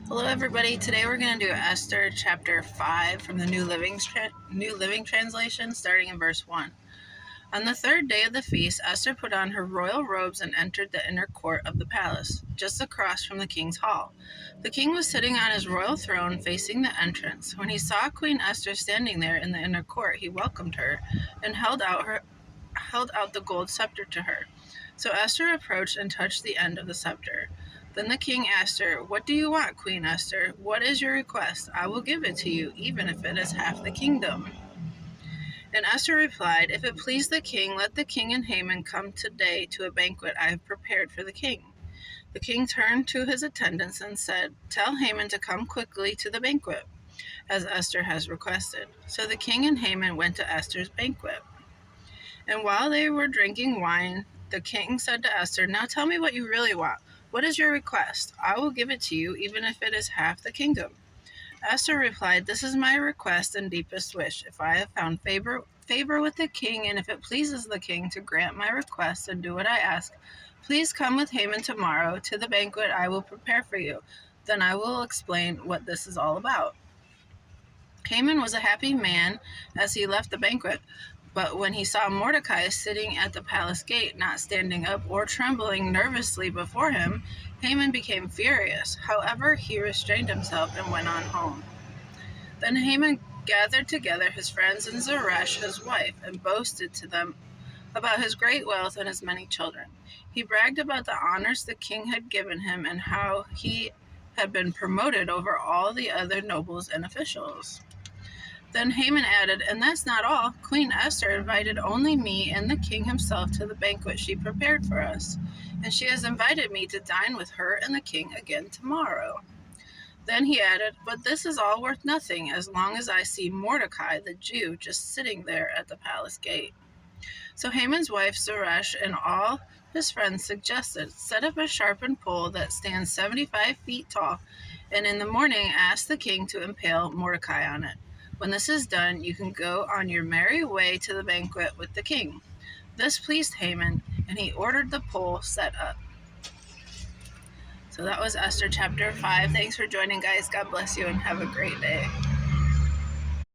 Hello everybody, today we're going to do Esther chapter 5 from the New Living Translation, starting in verse 1. On the third day of the feast, Esther put on her royal robes and entered the inner court of the palace, just across from the king's hall. The king was sitting on his royal throne facing the entrance. When he saw Queen Esther standing there in the inner court, he welcomed her and held out the gold scepter to her. So Esther approached and touched the end of the scepter. Then the king asked her, "What do you want, Queen Esther? What is your request? I will give it to you, even if it is half the kingdom." And Esther replied, "If it please the king, let the king and Haman come today to a banquet I have prepared for the king." The king turned to his attendants and said, "Tell Haman to come quickly to the banquet, as Esther has requested." So the king and Haman went to Esther's banquet. And while they were drinking wine, the king said to Esther, "Now tell me what you really want. What is your request? I will give it to you, even if it is half the kingdom." Esther replied, "This is my request and deepest wish. If I have found favor with the king, and if it pleases the king to grant my request and do what I ask, please come with Haman tomorrow to the banquet I will prepare for you. Then I will explain what this is all about." Haman was a happy man as he left the banquet, but when he saw Mordecai sitting at the palace gate, not standing up or trembling nervously before him, Haman became furious. However, he restrained himself and went on home. Then Haman gathered together his friends and Zeresh, his wife, and boasted to them about his great wealth and his many children. He bragged about the honors the king had given him and how he had been promoted over all the other nobles and officials. Then Haman added, "And that's not all. Queen Esther invited only me and the king himself to the banquet she prepared for us, and she has invited me to dine with her and the king again tomorrow." Then he added, "But this is all worth nothing as long as I see Mordecai, the Jew, just sitting there at the palace gate." So Haman's wife Zeresh and all his friends suggested, "Set up a sharpened pole that stands 75 feet tall, and in the morning ask the king to impale Mordecai on it. When this is done, you can go on your merry way to the banquet with the king." This pleased Haman, and he ordered the pole set up. So that was Esther chapter 5. Thanks for joining, guys. God bless you and have a great day.